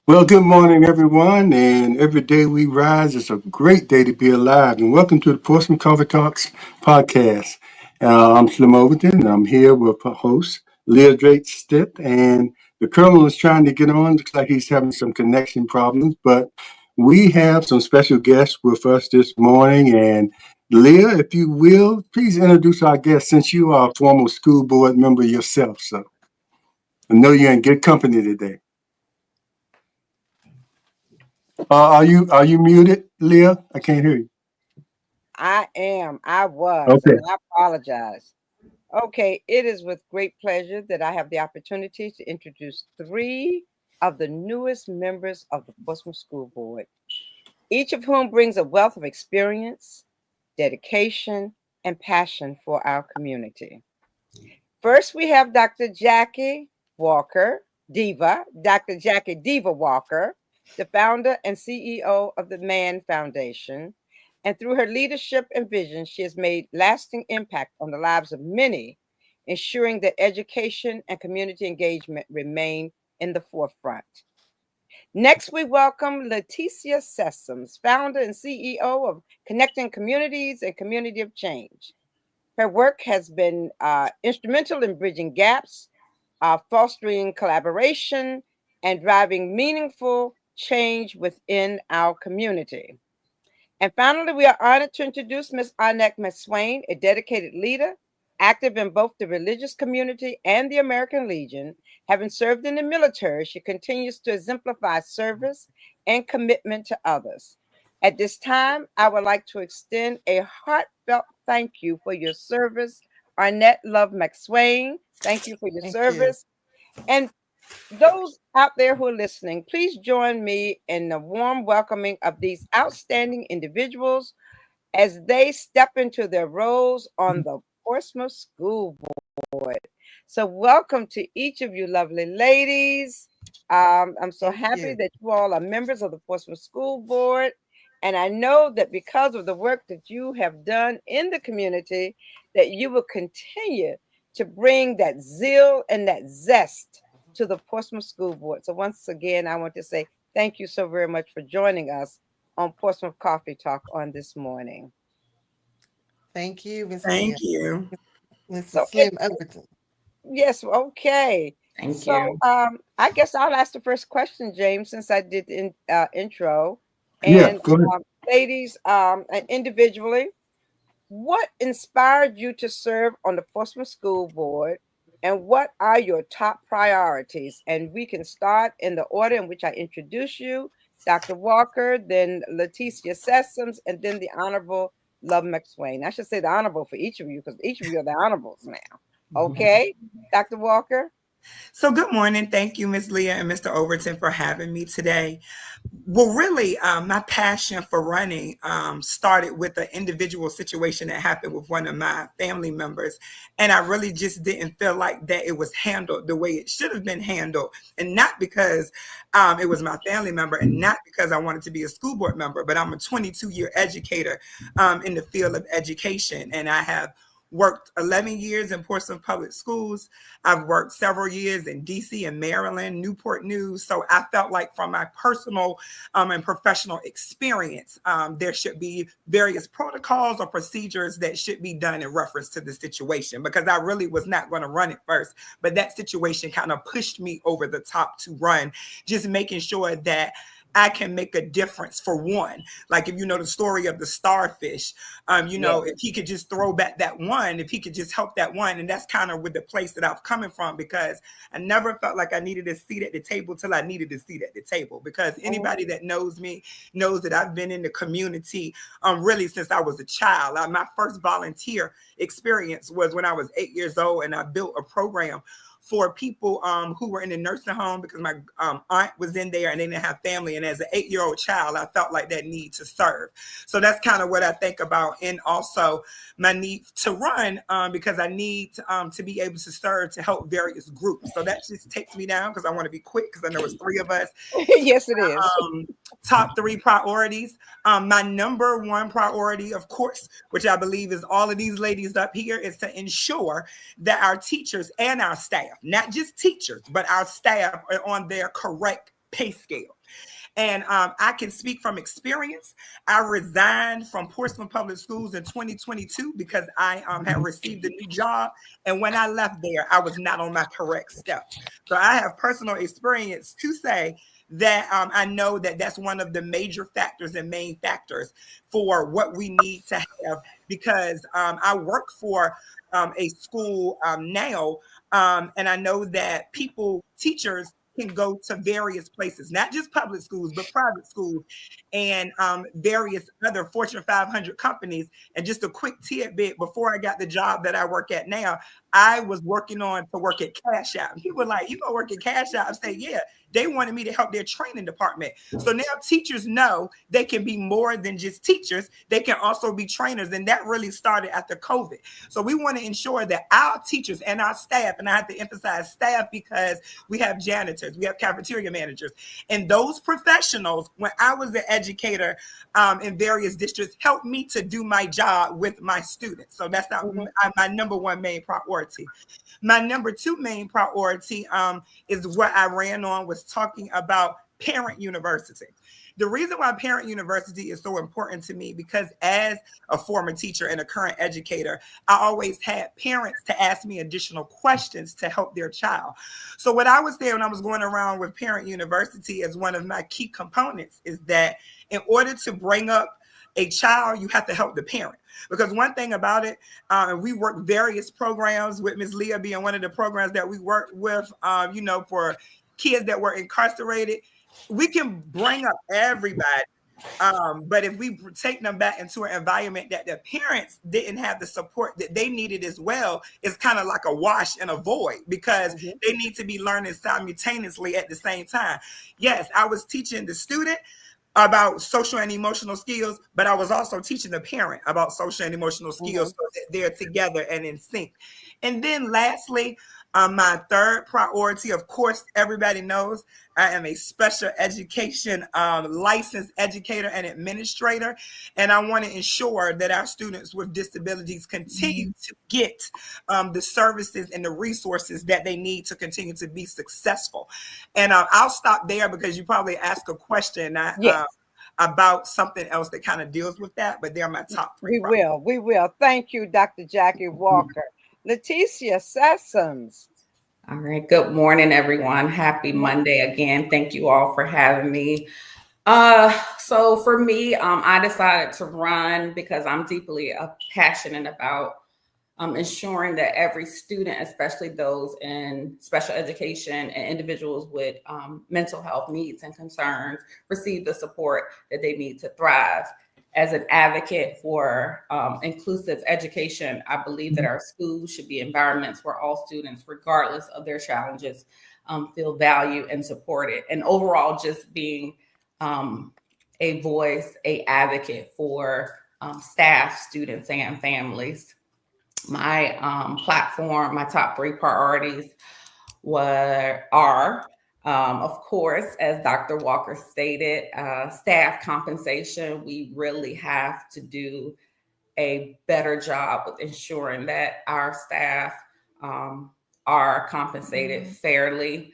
Well, good morning, everyone. And every day we rise is a great day to be alive. And welcome to the Portsmouth Coffee Talks podcast. I'm Slim Overton, and I'm here with our host, Leah Drake Stipp. And the Colonel is trying to get on. Looks like he's having some connection problems. But we have some special guests with us this morning. And Leah, if you will, please introduce our guest since you are a former school board member yourself. So I know you're in good company today. Are you muted, Leah? I can't hear you. I am. I was, Okay. and I apologize. Okay, it is with great pleasure that I have the opportunity to introduce three of the newest members of the Portsmouth School Board, each of whom brings a wealth of experience, dedication, and passion for our community. First, we have Dr. Jacki Walker, Dr. Jacki Diva Walker, the founder and CEO of the Man Foundation. And through her leadership and vision, she has made lasting impact on the lives of many, ensuring that education and community engagement remain in the forefront. Next, we welcome Lateacia Sessoms, founder and CEO of Connecting Communities and Community of Change. Her work has been instrumental in bridging gaps, fostering collaboration, and driving meaningful change within our community. And finally, we are honored to introduce Ms. Arnette McSwain, a dedicated leader, active in both the religious community and the American Legion. Having served in the military, she continues to exemplify service and commitment to others. At this time, I would like to extend a heartfelt thank you for your service, Arnette Love McSwain. Thank you for your Thank you. service. And those out there who are listening, please join me in the warm welcoming of these outstanding individuals as they step into their roles on the Portsmouth School Board. So, welcome to each of you, lovely ladies. I'm so Thank happy you. that you all are members of the Portsmouth School Board. And I know that because of the work that you have done in the community, that you will continue to bring that zeal and that zest to the Portsmouth School Board. So once again, I want to say thank you so very much for joining us on Portsmouth Coffee Talk on this morning. Thank you, Miss Thank Leah. you. Mr. So it, Slim Overton. yes, okay. Thank So you. I guess I'll ask the first question, James, since I did the intro. Yeah, And go ahead. ladies, and individually, what inspired you to serve on the Portsmouth School Board, and what are your top priorities? And we can start in the order in which I introduce you, Dr. Walker, then Lateacia Sessoms, and then the Honorable Love McSwain. I should say the Honorable for each of you because each of you are the Honorables now. Okay, Dr. Walker? So, good morning. Thank you, Miss Leah and Mr. Overton, for having me today. Well, really, my passion for running started with an individual situation that happened with one of my family members. And I really just didn't feel like that it was handled the way it should have been handled. And not because it was my family member and not because I wanted to be a school board member, but I'm a 22-year educator in the field of education. And I have worked 11 years in Portsmouth Public Schools. I've worked several years in DC and Maryland, Newport News. So I felt like from my personal and professional experience, there should be various protocols or procedures that should be done in reference to the situation, because I really was not going to run it first. But that situation kind of pushed me over the top to run, just making sure that I can make a difference for one. Like if you know the story of the starfish, Yes. if he could just throw back that one, if he could just help that one. And that's kind of with the place that I've coming from, because I never felt like I needed a seat at the table till I needed a seat at the table. Because anybody that knows me knows that I've been in the community really since I was a child. My first volunteer experience was when I was 8 years old, and I built a program for people who were in the nursing home, because my aunt was in there and they didn't have family. And as an 8-year-old child, I felt like that need to serve. So that's kind of what I think about. And also my need to run because I need to be able to serve to help various groups. So that just takes me down, because I want to be quick, because I know it's three of us. Yes, it is. Top three priorities. My number one priority, of course, which I believe is all of these ladies up here, is to ensure that our teachers and our staff, not just teachers, but our staff, are on their correct pay scale. And I can speak from experience. I resigned from Portsmouth Public Schools in 2022 because I had received a new job. And when I left there, I was not on my correct steps. So I have personal experience to say that I know that that's one of the major factors and main factors for what we need to have, because I work for a school now, and I know that teachers can go to various places, not just public schools, but private schools and various other Fortune 500 companies. And just a quick tidbit, before I got the job that I work at now, I was working on to work at Cash App. And people were like, you gonna work at Cash App? I say, yeah. They wanted me to help their training department. So now teachers know they can be more than just teachers. They can also be trainers. And that really started after COVID. So we want to ensure that our teachers and our staff, and I have to emphasize staff because we have janitors, we have cafeteria managers, and those professionals, when I was an educator in various districts, helped me to do my job with my students. So that's not my number one main priority. My number two main priority is what I ran on, was talking about parent university. The reason why parent university is so important to me, because as a former teacher and a current educator, I always had parents to ask me additional questions to help their child. So what I was saying when I was going around with parent university as one of my key components is that in order to bring up a child, you have to help the parent. Because one thing about it, we work various programs, with Ms. Leah being one of the programs that we work with, for kids that were incarcerated. We can bring up everybody. But if we take them back into an environment that the parents didn't have the support that they needed as well, it's kind of like a wash and a void, because they need to be learning simultaneously at the same time. Yes, I was teaching the student about social and emotional skills, but I was also teaching the parent about social and emotional skills, so that they're together and in sync. And then lastly, my third priority, of course, everybody knows I am a special education licensed educator and administrator, and I want to ensure that our students with disabilities continue to get the services and the resources that they need to continue to be successful. And I'll stop there, because you probably ask a question about something else that kind of deals with that, but they're my top three. We will. Thank you, Dr. Jacki Walker. Lateacia Sessoms. All right. Good morning, everyone. Happy Monday again. Thank you all for having me. So for me, I decided to run because I'm deeply passionate about ensuring that every student, especially those in special education and individuals with mental health needs and concerns, receive the support that they need to thrive. As an advocate for inclusive education, I believe that our schools should be environments where all students, regardless of their challenges, feel valued and supported. And overall, just being a voice, a advocate for staff, students, and families. My platform, my top three priorities are, of course, as Dr. Walker stated, staff compensation. We really have to do a better job with ensuring that our staff are compensated fairly.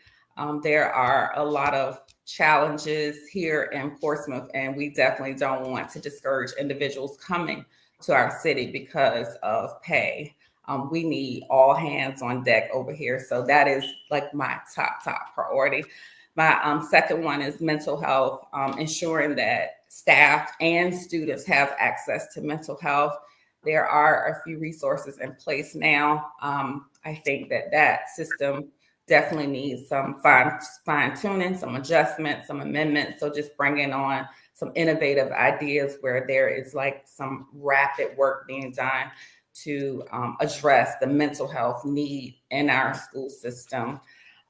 There are a lot of challenges here in Portsmouth, and we definitely don't want to discourage individuals coming to our city because of pay. We need all hands on deck over here. So that is like my top priority. My second one is mental health, ensuring that staff and students have access to mental health. There are a few resources in place now. I think that system definitely needs some fine tuning, some adjustments, some amendments. So just bringing on some innovative ideas where there is like some rapid work being done to address the mental health need in our school system.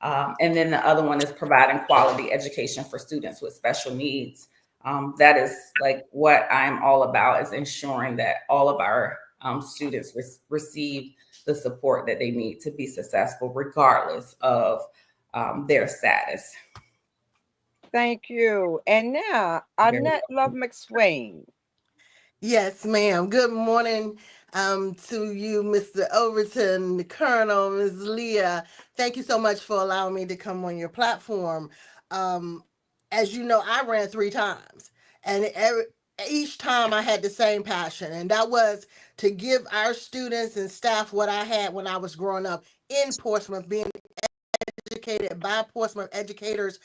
And then the other one is providing quality education for students with special needs. That is like what I'm all about, is ensuring that all of our students receive the support that they need to be successful, regardless of their status. Thank you. And now, Arnette McSwain. Yes, ma'am. Good morning to you, Mr. Overton, the Colonel, Ms. Leah. Thank you so much for allowing me to come on your platform. as you know, I ran 3 times, and each time I had the same passion, and that was to give our students and staff what I had when I was growing up in Portsmouth, being educated by Portsmouth educators,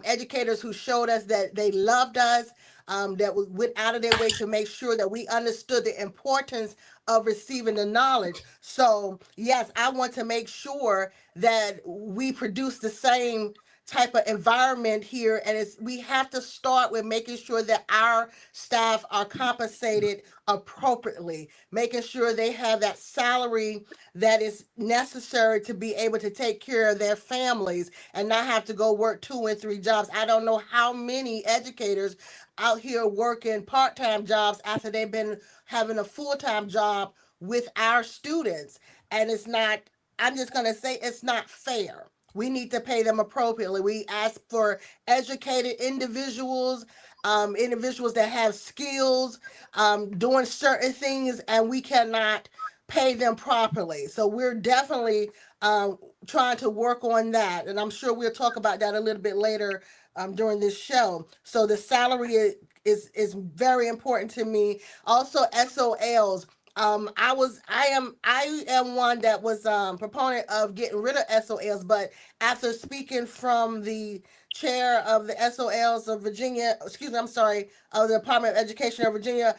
educators who showed us that they loved us, that went out of their way to make sure that we understood the importance of receiving the knowledge. So yes, I want to make sure that we produce the same type of environment here, and we have to start with making sure that our staff are compensated appropriately, making sure they have that salary that is necessary to be able to take care of their families and not have to go work 2 and 3 jobs. I don't know how many educators out here working part-time jobs after they've been having a full-time job with our students. And it's not, I'm just going to say it's not fair. We need to pay them appropriately. We ask for educated individuals, individuals that have skills, doing certain things, and we cannot pay them properly. So we're definitely trying to work on that. And I'm sure we'll talk about that a little bit later during this show. So the salary is very important to me. Also, SOLs. I am one that was proponent of getting rid of SOLs, but after speaking from the chair of the SOLs of Virginia, excuse me, I'm sorry, of the Department of Education of Virginia,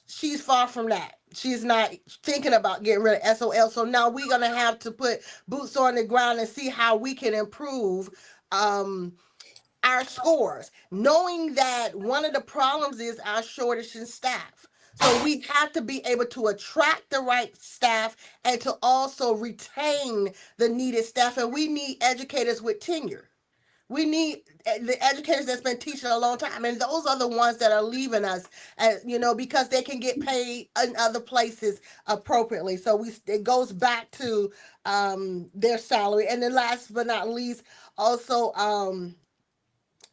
she's far from that. She's not thinking about getting rid of SOL. So now we're gonna have to put boots on the ground and see how we can improve our scores, knowing that one of the problems is our shortage in staff. So we have to be able to attract the right staff and to also retain the needed staff. And we need educators with tenure. We need the educators that's been teaching a long time, and those are the ones that are leaving us, because they can get paid in other places appropriately. So it goes back to their salary. And then last but not least, also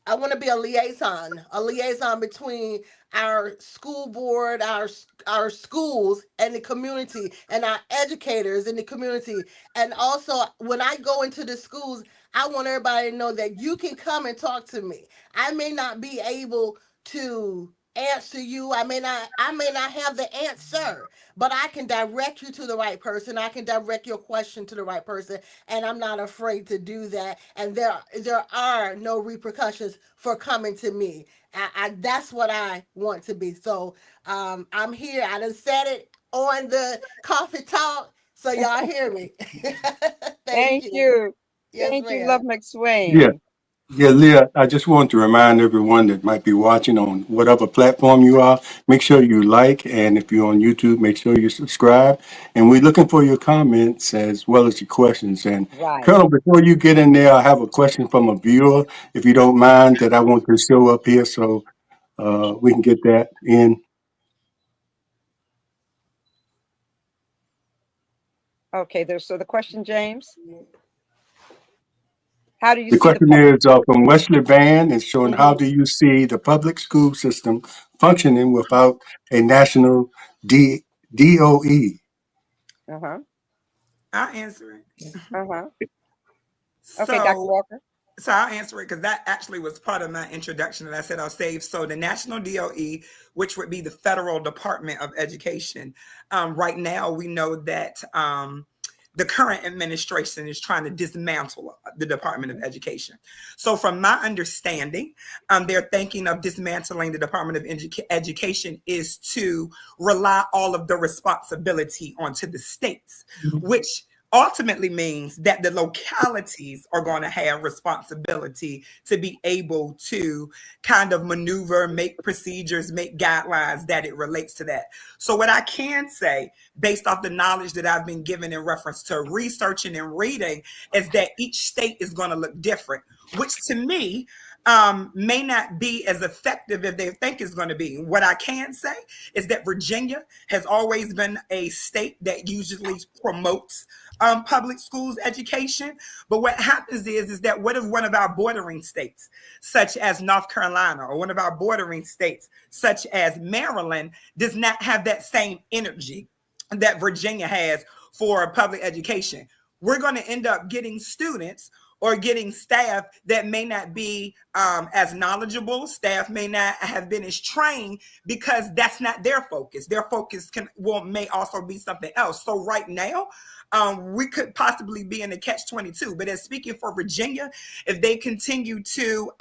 I want to be a liaison between our school board, our schools, and the community, and our educators in the community. And also, when I go into the schools, I want everybody to know that you can come and talk to me. I may not be able to answer you. I may not have the answer, but I can direct you to the right person. I can direct your question to the right person, and I'm not afraid to do that. And there are no repercussions for coming to me. That's what I want to be. So I'm here. I done said it on the coffee talk, so y'all hear me. Thank Thank you. you. Yes, Thank you, ma'am. Love Yeah. McSwain. Yeah, Leah, I just want to remind everyone that might be watching on whatever platform you are, make sure you like, and if you're on YouTube, make sure you subscribe. And we're looking for your comments as well as your questions. And Right. Colonel, before you get in there, I have a question from a viewer, if you don't mind, that I want to show up here so we can get that in. Okay, so the question, James, how do you The see the question public? is from Wesley Van. It's showing how Mm-hmm. do you see the public school system functioning without a national DOE? Uh-huh. I'll answer it. Uh-huh. Okay, Dr. So Walker. So I'll answer it because that actually was part of my introduction that I said I'll save. So the National DOE, which would be the Federal Department of Education, right now we know that the current administration is trying to dismantle the Department of Education. So from my understanding, they're thinking of dismantling the Department of Education is to rely all of the responsibility onto the states, which ultimately means that the localities are going to have responsibility to be able to kind of maneuver, make procedures, make guidelines that it relates to that. So what I can say, based off the knowledge that I've been given in reference to researching and reading, is that each state is going to look different, which to me may not be as effective as they think it's going to be. What I can say is that Virginia has always been a state that usually promotes public schools education. But what happens is that what if one of our bordering states, such as North Carolina, or one of our bordering states, such as Maryland, does not have that same energy that Virginia has for public education? we're going to end up getting students or getting staff that may not be as knowledgeable. Staff may not have been as trained because that's not their focus. Their focus may also be something else. So right now, we could possibly be in a catch-22. But as speaking for Virginia, if they continue to,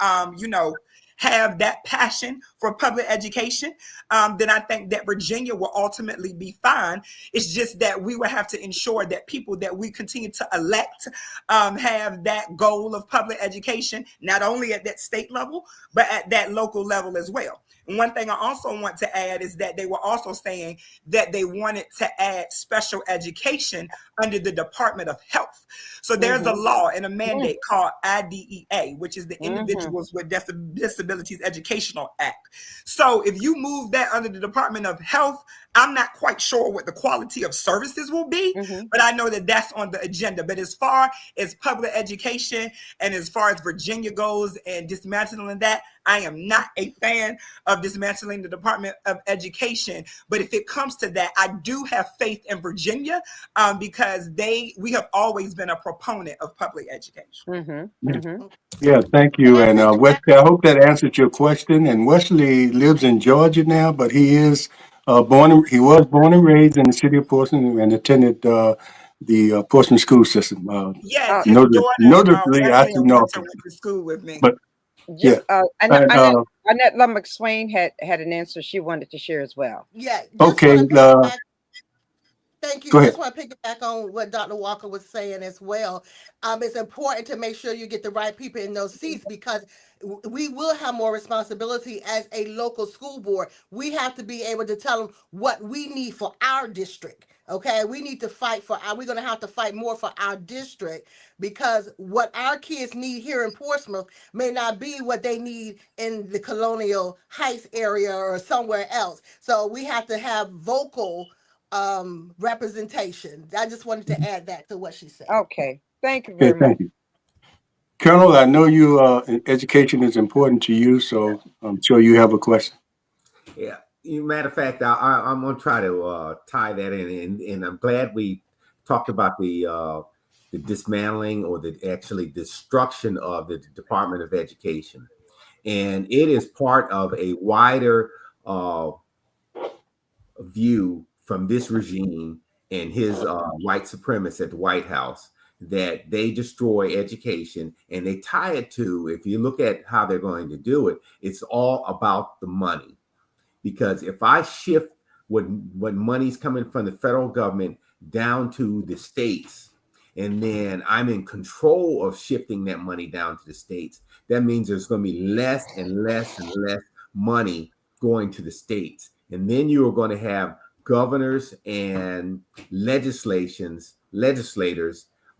have that passion for public education, then I think that Virginia will ultimately be fine. It's just that we will have to ensure that people that we continue to elect have that goal of public education, not only at that state level, but at that local level as well. And one thing I also want to add is that they were also saying that they wanted to add special education under the Department of Health. So there's a law and a mandate called IDEA, which is the Individuals with Disabilities Educational Act. So if you move that under the Department of Health, I'm not quite sure what the quality of services will be, but I know that that's on the agenda. But as far as public education and as far as Virginia goes and dismantling that, I am not a fan of dismantling the Department of Education. But if it comes to that, I do have faith in Virginia because we have always been a proponent of public education. Yeah, thank you. And Wesley, I hope that answered your question. And Wesley lives in Georgia now, but he was born and raised in the city of Portsmouth and attended the Portsmouth school system. Yes, his daughter, Notably, I Wesley see and Winter, Norfolk. went to school with me. But yeah, Arnette McSwain had an answer she wanted to share as well. Yeah. okay. Thank you. Go ahead. Just want to piggyback on what Dr. Walker was saying as well. It's important to make sure you get the right people in those seats because we will have more responsibility as a local school board. We have to be able to tell them what we need for our district. Okay, we need to fight we're going to have to fight more for our district because what our kids need here in Portsmouth may not be what they need in the Colonial Heights area or somewhere else. So we have to have vocal representation. I just wanted to add that to what she said. Okay, thank you very much. Thank you. Colonel, I know education is important to you, so I'm sure you have a question. Yeah. Matter of fact, I'm going to try to tie that in, and I'm glad we talked about the dismantling or the actually destruction of the Department of Education, and it is part of a wider view from this regime and his white supremacists at the White House that they destroy education, and they tie it to, if you look at how they're going to do it, it's all about the money. Because if I shift what money's coming from the federal government down to the states, and then I'm in control of shifting that money down to the states, that means there's going to be less and less and less money going to the states. And then you are going to have governors and legislators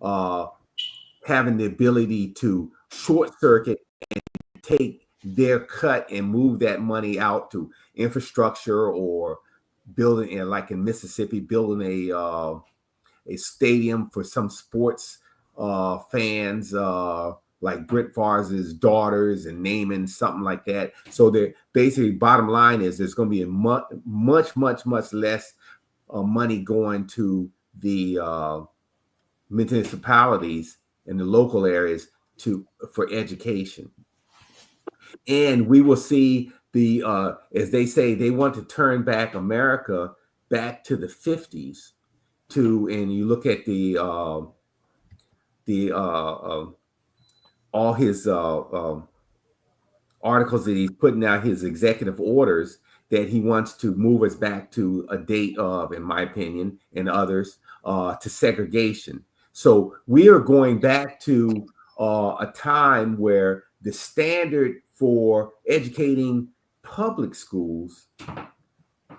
having the ability to short circuit and take their cut and move that money out to infrastructure or building, like in Mississippi, building a stadium for some sports fans, like Brett Favre's daughters, and naming something like that. So the basically bottom line is there's going to be a much less money going to the municipalities in the local areas for education. And we will see as they say, they want to turn back America back to the 50s and you look at all his articles that he's putting out, his executive orders, that he wants to move us back to a date of, in my opinion, and others, to segregation. So we are going back to a time where the standard for educating public schools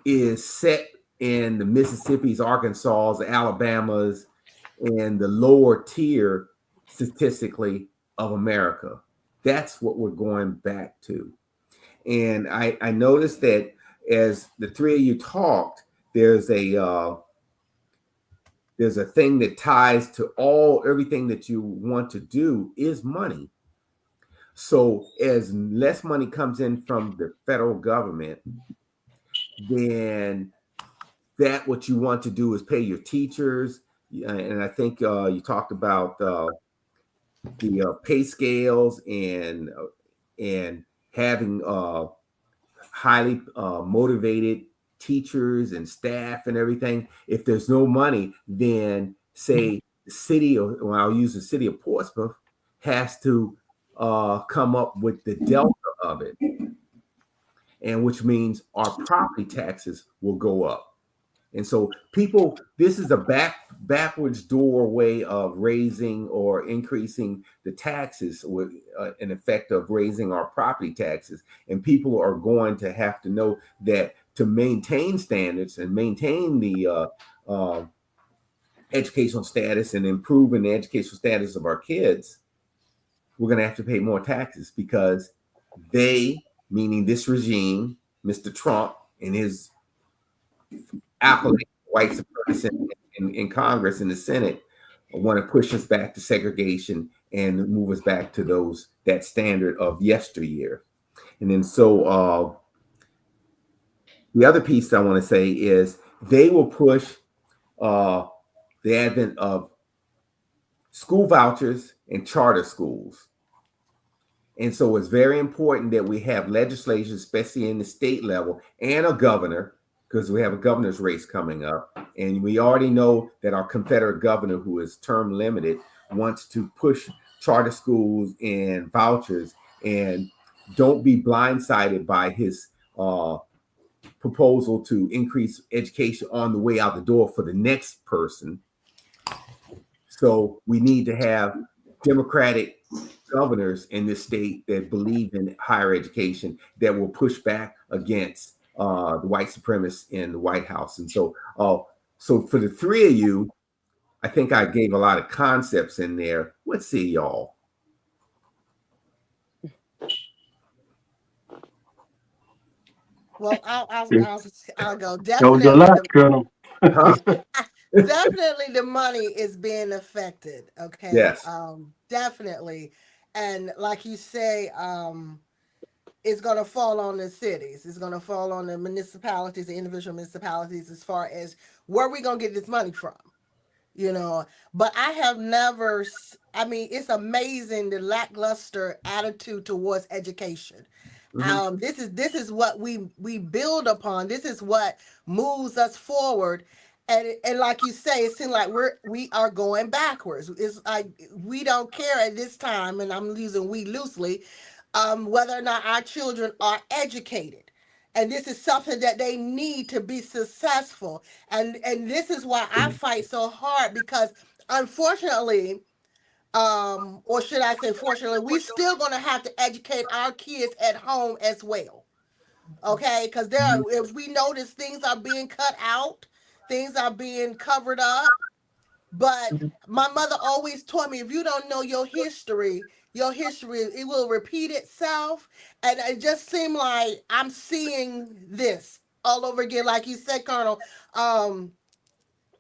is set in the Mississippis, Arkansas, Alabamas, and the lower tier statistically of America. That's what we're going back to. And I noticed that as the three of you talked, there's a thing that ties to everything that you want to do is money. So as less money comes in from the federal government, then what you want to do is pay your teachers, and I think you talked about the pay scales and having highly motivated teachers and staff and everything. If there's no money, then say the city, or well, I'll use the city of Portsmouth, has to come up with the delta of it, and which means our property taxes will go up. And so people, this is a backwards doorway of raising or increasing the taxes with an effect of raising our property taxes. And people are going to have to know that to maintain standards and maintain the educational status and improving the educational status of our kids, we're going to have to pay more taxes, because they, meaning this regime, Mr. Trump and his white supremacists in Congress, in the Senate, want to push us back to segregation and move us back to that standard of yesteryear. And then so the other piece I want to say is they will push the advent of school vouchers and charter schools. And so it's very important that we have legislation, especially in the state level, and a governor, because we have a governor's race coming up. And we already know that our Confederate governor, who is term limited, wants to push charter schools and vouchers. And don't be blindsided by his proposal to increase education on the way out the door for the next person. So we need to have Democratic governors in this state that believe in higher education, that will push back against the white supremacists in the White House. And so, so for the three of you, I think I gave a lot of concepts in there. Let's see, y'all. Well, I'll go. That was a lot, Colonel. Definitely the money is being affected. Okay. Yes. Definitely. And like you say, it's going to fall on the cities. It's going to fall on the municipalities, the individual municipalities, as far as where we going to get this money from, but I have never, it's amazing the lackluster attitude towards education. Mm-hmm. This is what we build upon. This is what moves us forward. And like you say, it seems like we are going backwards. It's like we don't care at this time, and I'm using we loosely, whether or not our children are educated. And this is something that they need to be successful. And this is why I fight so hard, because unfortunately, or should I say fortunately, we're still going to have to educate our kids at home as well. Okay? Because if we notice things are being cut out, things are being covered up. But my mother always taught me, if you don't know your history, it will repeat itself. And it just seemed like I'm seeing this all over again. Like you said, Colonel,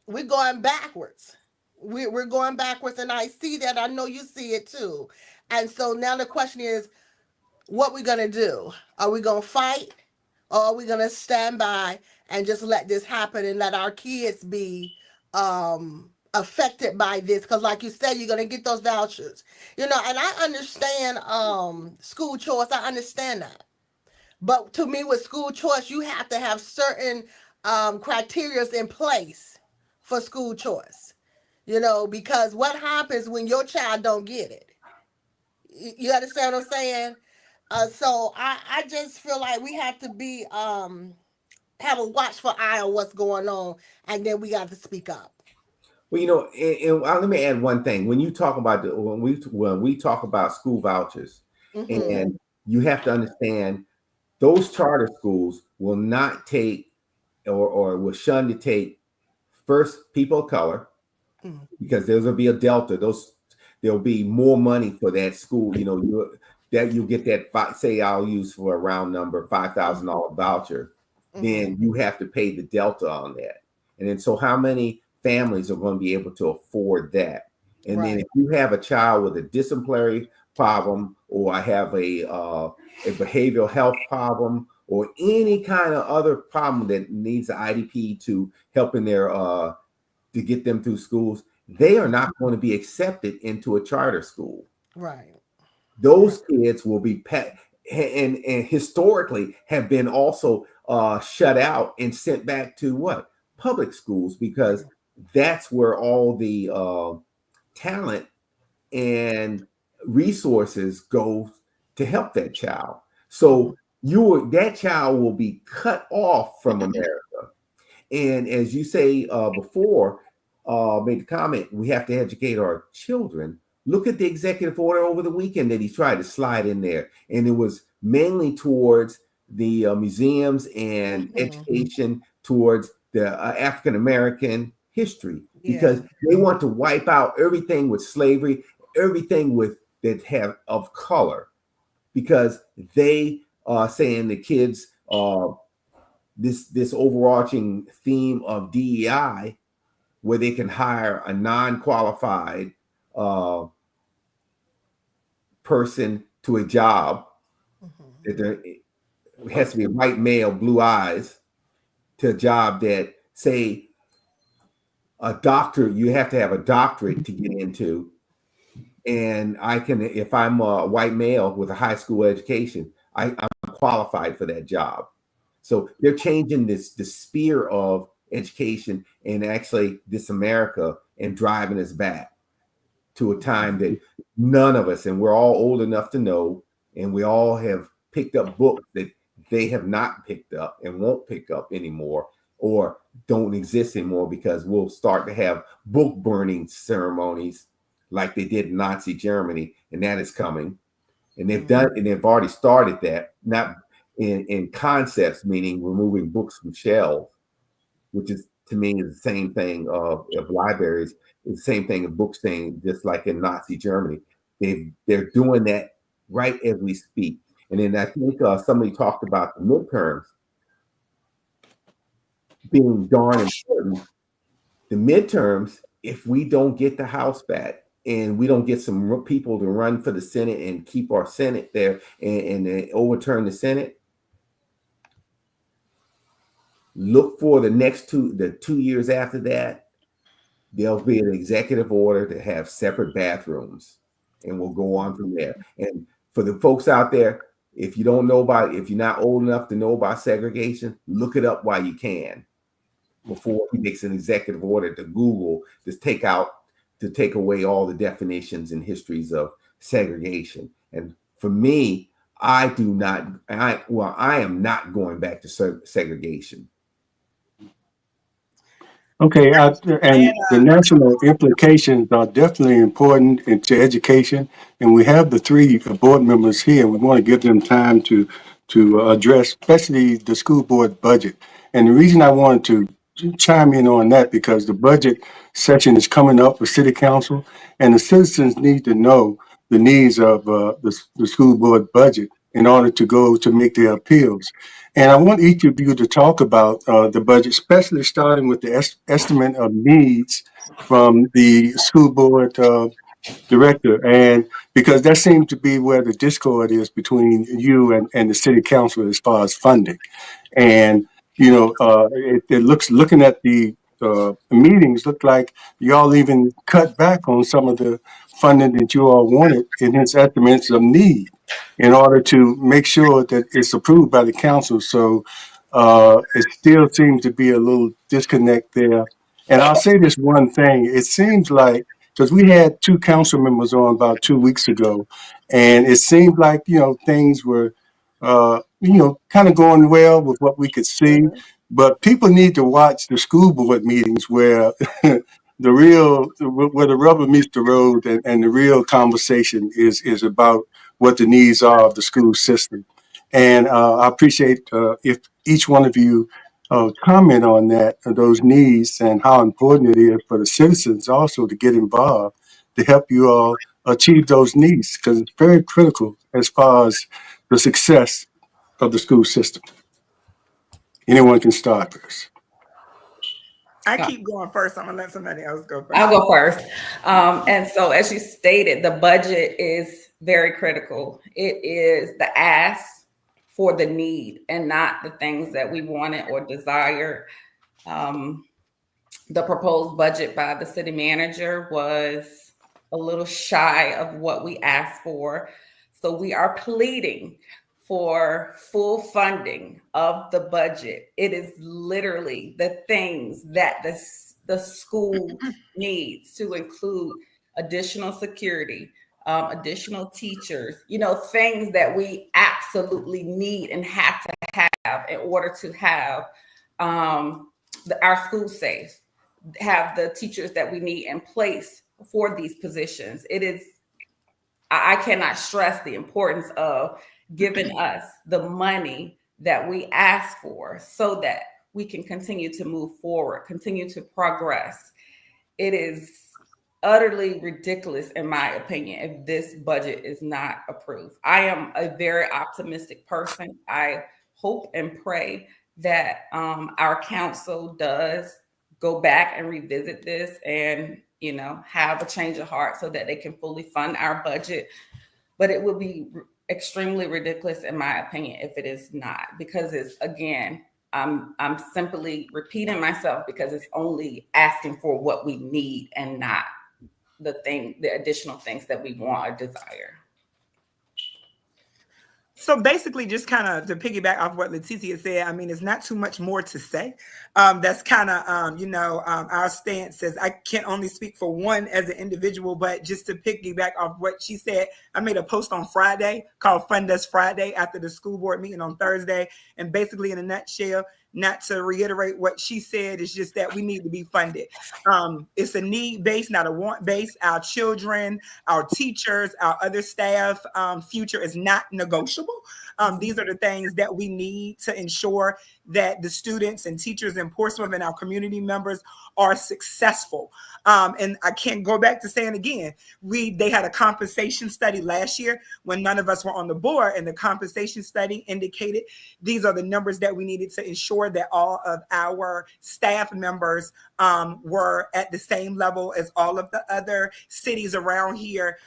we're going backwards. We're going backwards, and I see that. I know you see it too. And so now the question is, what we're going to do? Are we going to fight? Or are we going to stand by and just let this happen and let our kids be affected by this? Because like you said, you're going to get those vouchers. And I understand school choice. I understand that. But to me, with school choice, you have to have certain criteria in place for school choice. Because what happens when your child don't get it? You understand what I'm saying? So I just feel like we have to be have a watchful eye on what's going on, and then we got to speak up. Well, and let me add one thing. When you talk about when we talk about school vouchers, mm-hmm. and you have to understand, those charter schools will not take or will shun to take first people of color, mm-hmm. because there will be a delta. There'll be more money for that school. You get that, say I'll use for a round number, $5,000 voucher, mm-hmm. then you have to pay the delta on that. And then so how many families are going to be able to afford that? And right. Then if you have a child with a disciplinary problem, or I have a behavioral health problem, or any kind of other problem that needs an IDP to help in their to get them through schools, they are not going to be accepted into a charter school. Right. Those kids will be and historically have been also shut out and sent back to what? Public schools, because that's where all the talent and resources go to help that child. So that child will be cut off from America. And as you say before, made the comment, we have to educate our children. Look at the executive order over the weekend that he tried to slide in there. And it was mainly towards the museums and education towards the African-American history, because they want to wipe out everything with slavery, everything with that have of color, because they are saying the kids this overarching theme of DEI, where they can hire a non-qualified person to a job. It has to be a white male, blue eyes, to a job that, say, a doctor, you have to have a doctorate to get into. And I can, if I'm a white male with a high school education, I'm qualified for that job. So they're changing the sphere of education and actually this America, and driving us back to a time that none of us, and we're all old enough to know, and we all have picked up books that they have not picked up and won't pick up anymore, or don't exist anymore, because we'll start to have book burning ceremonies like they did in Nazi Germany, and that is coming. And they've already started that, not in concepts, meaning removing books from shelves, which is, to me, is the same thing of libraries. It's the same thing of books saying, just like in Nazi Germany. They're doing that right as we speak. And then I think somebody talked about the midterms being darn important. The midterms, if we don't get the House back, and we don't get some people to run for the Senate and keep our Senate there and overturn the Senate, look for the 2 years after that, there'll be an executive order to have separate bathrooms, and we'll go on from there. And for the folks out there, if you're not old enough to know about segregation, look it up while you can, before he makes an executive order to Google to take away all the definitions and histories of segregation. And for me, I am not going back to segregation. Okay, and the national implications are definitely important to education, and we have the three board members here. We want to give them time to address, especially the school board budget. And the reason I wanted to chime in on that, because the budget session is coming up for city council, and the citizens need to know the needs of the school board budget in order to go to make their appeals. And I want each of you to talk about the budget, especially starting with the estimate of needs from the school board director. And because that seems to be where the discord is between you and the city council as far as funding. And, it looking at the meetings, look like y'all even cut back on some of the funding that you all wanted in its estimates of need in order to make sure that it's approved by the council. So it still seems to be a little disconnect there. And I'll say this one thing. It seems like, because we had two council members on about 2 weeks ago, and it seemed like, things were, kind of going well with what we could see. But people need to watch the school board meetings where where the rubber meets the road, and the real conversation is about what the needs are of the school system. And I appreciate if each one of you comment on those needs, and how important it is for the citizens also to get involved to help you all achieve those needs, because it's very critical as far as the success of the school system. Anyone can start first. I keep going first. I'm gonna let somebody else go first. I'll go first. And so, as you stated, the budget is very critical. It is the ask for the need, and not the things that we wanted or desired. The proposed budget by the city manager was a little shy of what we asked for. So we are pleading for full funding of the budget. It is literally the things that the school needs, to include additional security, additional teachers, things that we absolutely need and have to have in order to have our school safe, have the teachers that we need in place for these positions. I cannot stress the importance of giving us the money that we ask for so that we can continue to move forward, continue to progress. It is utterly ridiculous, in my opinion, if this budget is not approved. I am a very optimistic person. I hope and pray that our council does go back and revisit this and have a change of heart so that they can fully fund our budget. But it would be extremely ridiculous, in my opinion, if it is not, because I'm simply repeating myself, because it's only asking for what we need and not the additional things that we want or desire. So basically, just kind of to piggyback off what Lateacia said, I mean, it's not too much more to say. That's kind of, our stance. Says I can't only speak for one as an individual, but just to piggyback off what she said, I made a post on Friday called Fund Us Friday after the school board meeting on Thursday. And basically, in a nutshell, not to reiterate what she said, it's just that we need to be funded. It's a need-based, not a want-based. Our children, our teachers, our other staff, future is not negotiable. These are the things that we need to ensure that the students and teachers in Portsmouth and our community members are successful. And I can't go back to saying again, they had a compensation study last year when none of us were on the board, and the compensation study indicated these are the numbers that we needed to ensure that all of our staff members were at the same level as all of the other cities around here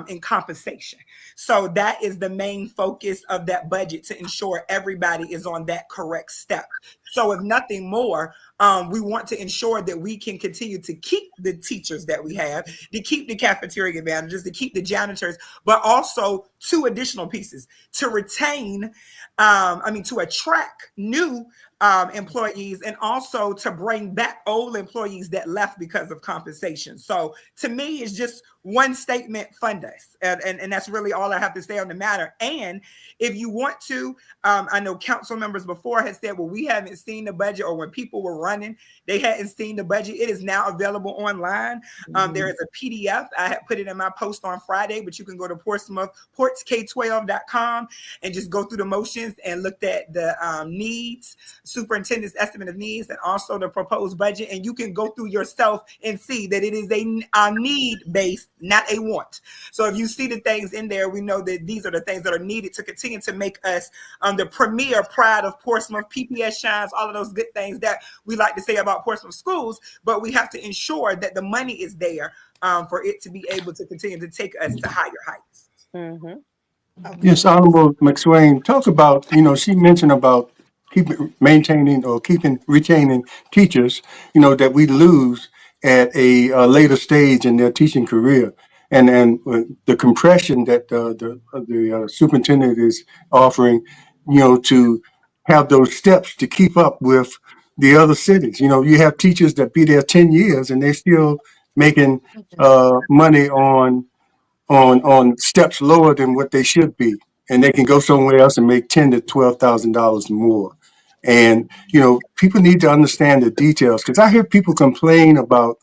in compensation. So that is the main focus of that budget, to ensure everybody is on that correct step. So if nothing more, we want to ensure that we can continue to keep the teachers that we have, to keep the cafeteria managers, to keep the janitors, but also two additional pieces: to retain, to attract new employees, and also to bring back old employees that left because of compensation. So to me, it's just one statement: fund us. And that's really all I have to say on the matter. And if you want to, I know council members before had said, well, we haven't seen the budget, or when people were running, they hadn't seen the budget. It is now available online. There is a PDF. I had put it in my post on Friday, but you can go to portsk12.com and just go through the motions and look at the needs, superintendent's estimate of needs, and also the proposed budget. And you can go through yourself and see that it is a need-based, not a want. So if you see the things in there, we know that these are the things that are needed to continue to make us the premier pride of Portsmouth, PPS shines, all of those good things that we like to say about Portsmouth schools. But we have to ensure that the money is there for it to be able to continue to take us to higher heights. Mm-hmm. Yes, Honorable McSwain, talk about, she mentioned about maintaining or retaining teachers, that we lose at a later stage in their teaching career. And the compression that the superintendent is offering, to have those steps to keep up with the other cities. You have teachers that be there 10 years and they're still making money on steps lower than what they should be, and they can go somewhere else and make $10,000 to $12,000 more. And people need to understand the details, because I hear people complain about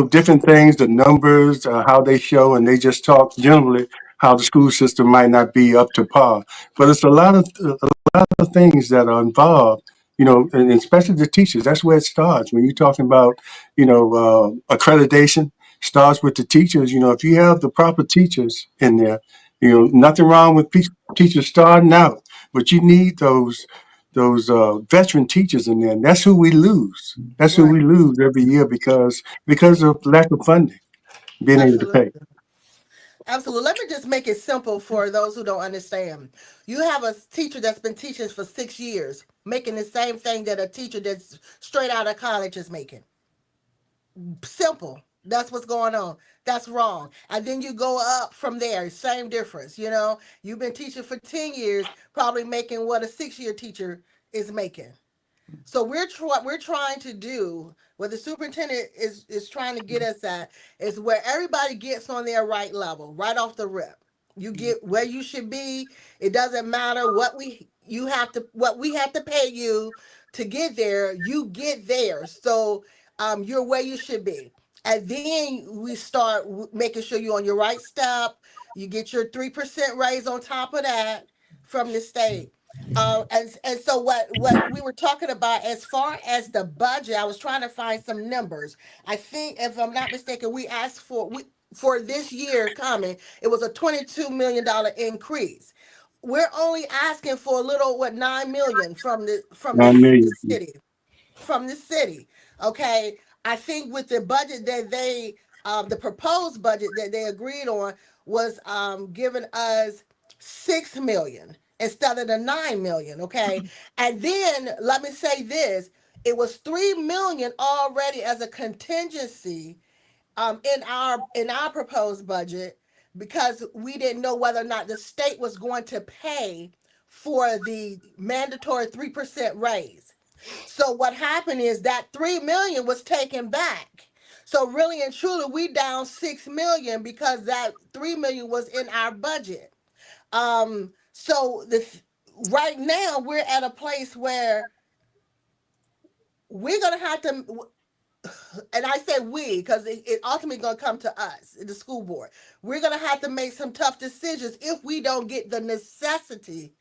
different things, the numbers, how they show, and they just talk generally how the school system might not be up to par. But it's a lot of things that are involved, and especially the teachers. That's where it starts. When you're talking about, accreditation, starts with the teachers. If you have the proper teachers in there, nothing wrong with teachers starting out, but you need those veteran teachers in there. And that's who we lose. That's who we lose every year because of lack of funding, being able to pay. Absolutely. Absolutely. Let me just make it simple for those who don't understand. You have a teacher that's been teaching for 6 years, making the same thing that a teacher that's straight out of college is making. Simple. That's what's going on. That's wrong. And then you go up from there. Same difference. You've been teaching for 10 years, probably making what a 6-year teacher is making. So we're trying to do what the superintendent is trying to get us at is where everybody gets on their right level, right off the rip. You get where you should be. It doesn't matter what we have to pay you to get there. You get there. So you're where you should be. And then we start making sure you're on your right step. You get your 3% raise on top of that from the state. And so what we were talking about as far as the budget, I was trying to find some numbers. I think if I'm not mistaken, we asked for this year coming, it was a $22 million increase. We're only asking for a little 9 million $9 million. from the city. Okay. I think with the budget that the proposed budget that they agreed on was giving us 6 million instead of the 9 million. Okay. And then let me say this, it was 3 million already as a contingency in our proposed budget because we didn't know whether or not the state was going to pay for the mandatory 3% raise. So what happened is that 3 million was taken back. So really and truly, we down 6 million because that 3 million was in our budget. So right now we're at a place where we're gonna have to, and I say we because it ultimately gonna come to us, the school board. We're gonna have to make some tough decisions if we don't get the necessity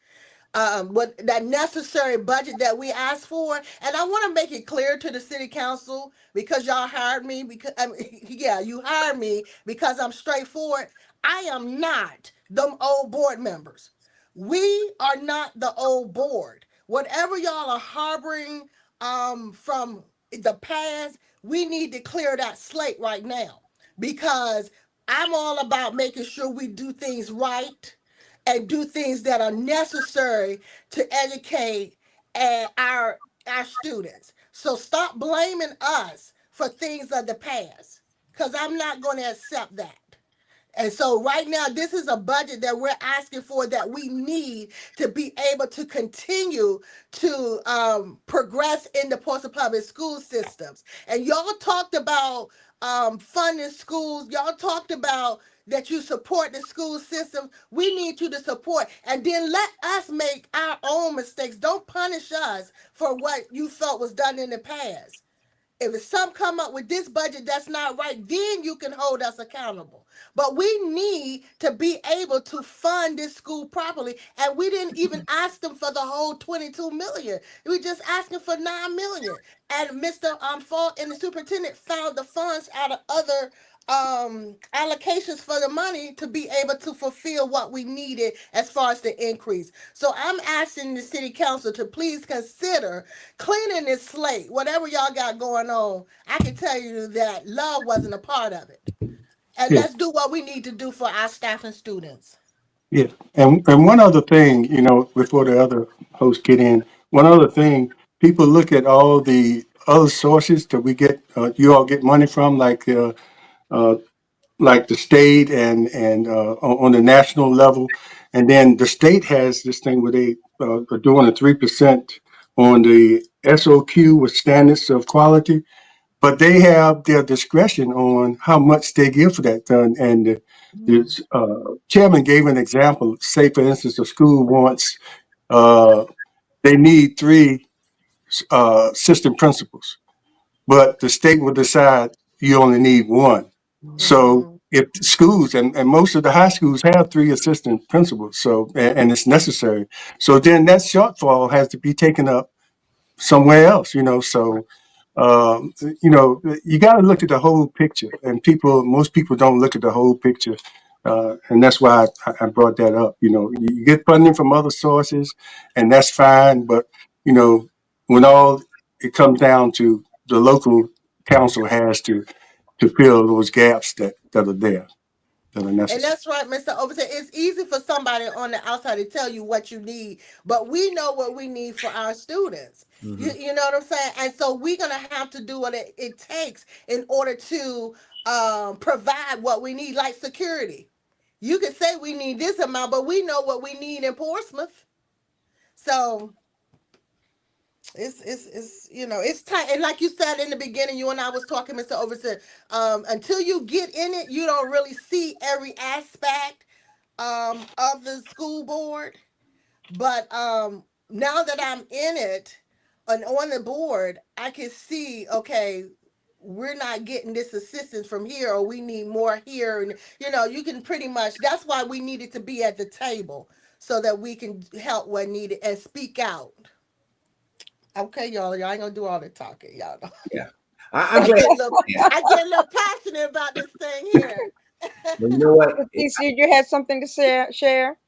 what that necessary budget that we asked for. And I want to make it clear to the city council because y'all hired me because yeah, you hired me because I'm straightforward. I am not them old board members. We are not the old board. Whatever y'all are harboring from the past, we need to clear that slate right now because I'm all about making sure we do things right and do things that are necessary to educate our students. So stop blaming us for things of the past, because I'm not going to accept that. And so right now, this is a budget that we're asking for that we need to be able to continue to progress in the Portsmouth public school systems. And y'all talked about funding schools. Y'all talked about that you support the school system. We need you to support. And then let us make our own mistakes. Don't punish us for what you felt was done in the past. If some come up with this budget that's not right, then you can hold us accountable. But we need to be able to fund this school properly. And we didn't even ask them for the whole 22 million. We just asking for 9 million. And Mr. Falk and the superintendent found the funds out of other allocations for the money to be able to fulfill what we needed as far as the increase. So I'm asking the city council to please consider cleaning this slate. Whatever y'all got going on, I can tell you that love wasn't a part of it. And Yeah, let's do what we need to do for our staff and students. yeah. And one other thing, before the other hosts get in, one other thing, people look at all the other sources that we get, you all get money from, uh, like the state and on the national level, and then the state has this thing where they are doing a 3% on the SOQ with standards of quality, but they have their discretion on how much they give for that. And the chairman gave an example. Say, for instance, a school wants they need three assistant principals, but the state will decide you only need one. So Mm-hmm. if schools and most of the high schools have three assistant principals, so and it's necessary. So then that shortfall has to be taken up somewhere else, So you got to look at the whole picture, and most people don't look at the whole picture, and that's why I brought that up. You get funding from other sources, and that's fine, but when all it comes down to, the local council has to fill those gaps that are there. that are And necessary. that's right, Mr. Overton. It's easy for somebody on the outside to tell you what you need, but we know what we need for our students. You know what I'm saying? And so we're going to have to do what it takes in order to provide what we need, like security. You could say we need this amount, but we know what we need in Portsmouth. So it's it's tight. And like you said in the beginning, you and I was talking, Mr. Overton, until you get in it, you don't really see every aspect of the school board. But now that I'm in it and on the board, I can see, okay, we're not getting this assistance from here, or we need more here. And you can pretty much, that's why we needed to be at the table, so that we can help when needed and speak out. Okay, y'all ain't gonna do all the talking, y'all know. Yeah. I I'm glad. I get a little passionate about this thing here. But you know what? DC, you had something to share?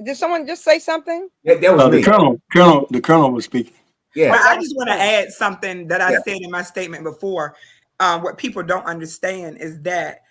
Did someone just say something? That was me. The colonel was speaking. Yeah. Well, that I was just want to fun. add something that I Yeah. said in my statement before. What people don't understand is that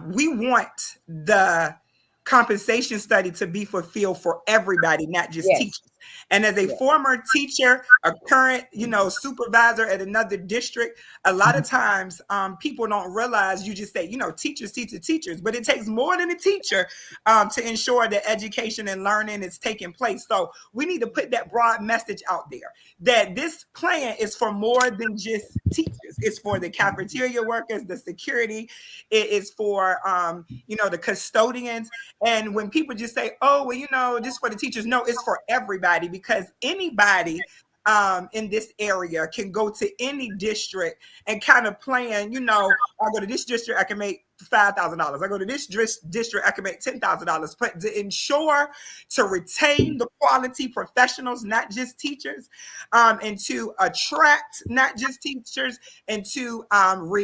we want the compensation study to be fulfilled for everybody, not just Yes. teachers. And as a Yes. former teacher, a current, supervisor at another district, a lot of times people don't realize, you just say, teachers, but it takes more than a teacher to ensure that education and learning is taking place. So we need to put that broad message out there that this plan is for more than just teachers. It's for the cafeteria workers, the security. It is for, the custodians. And when people just say, oh, well, just for the teachers, no, it's for everybody, because anybody in this area can go to any district and kind of plan, I go to this district, I can make $5,000. I go to this district, I can make $10,000. But to ensure to retain the quality professionals, not just teachers, and to attract not just teachers, and to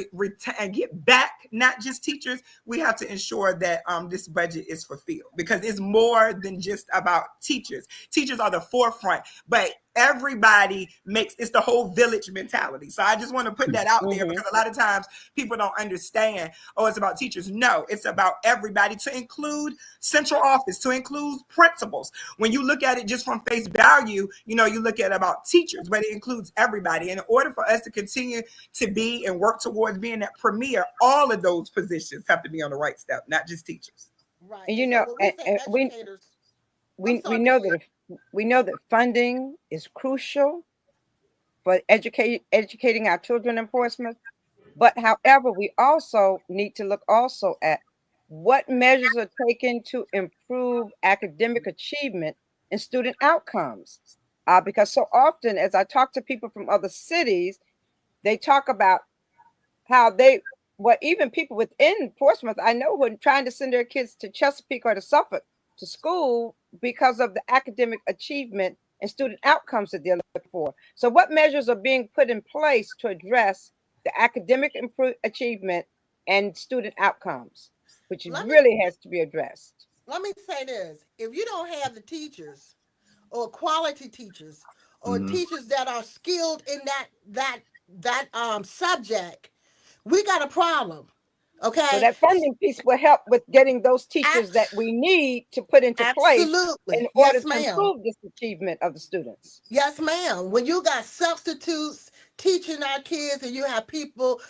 retain and get back not just teachers, we have to ensure that this budget is fulfilled, because it's more than just about teachers. Teachers are the forefront, but everybody it's the whole village mentality. So I just want to put that out there, because a lot of times people don't understand, oh, it's about teachers. No, it's about everybody, to include central office, to include principals. When you look at it just from face value, you look at about teachers, but it includes everybody. And in order for us to continue to be and work towards being that premier, all of those positions have to be on the right step, not just teachers. Right. And And so when we say educators, we sorry, know go ahead. we know that funding is crucial for educating our children in Portsmouth. But however, we also need to look also at what measures are taken to improve academic achievement and student outcomes. Because so often, as I talk to people from other cities, they talk about how even people within Portsmouth, I know, who are trying to send their kids to Chesapeake or to Suffolk to school because of the academic achievement and student outcomes that they're looking for. So what measures are being put in place to address the academic achievement and student outcomes, which really has to be addressed? Let me say this. If you don't have the teachers, or quality teachers, or teachers that are skilled in that subject, we got a problem. Okay. So that funding piece will help with getting those teachers that we need to put into place in order Yes, to ma'am. improve this achievement of the students. Yes, ma'am. When you got substitutes teaching our kids, and you have people,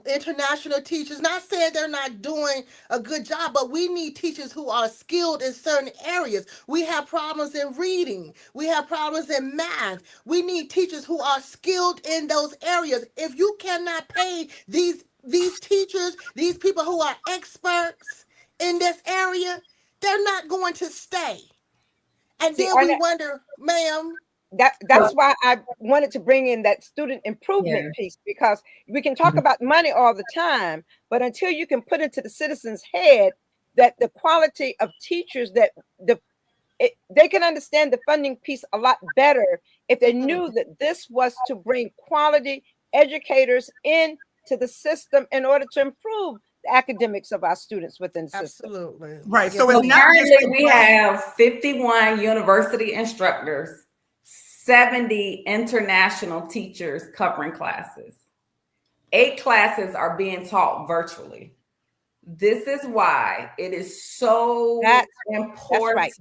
international teachers, not saying they're not doing a good job, but we need teachers who are skilled in certain areas. We have problems in reading. We have problems in math. We need teachers who are skilled in those areas. If you cannot pay these teachers, these people who are experts in this area, they're not going to stay. And then we wonder, ma'am. That's why I wanted to bring in that student improvement piece, because we can talk about money all the time, but until you can put into the citizen's head that the quality of teachers, that they can understand the funding piece a lot better if they knew that this was to bring quality educators into the system in order to improve the academics of our students within the system. Absolutely. Right. Yes, So it's not currently just we have 51 university instructors, 70 international teachers covering classes. 8 classes are being taught virtually. This is why it is so That's important right.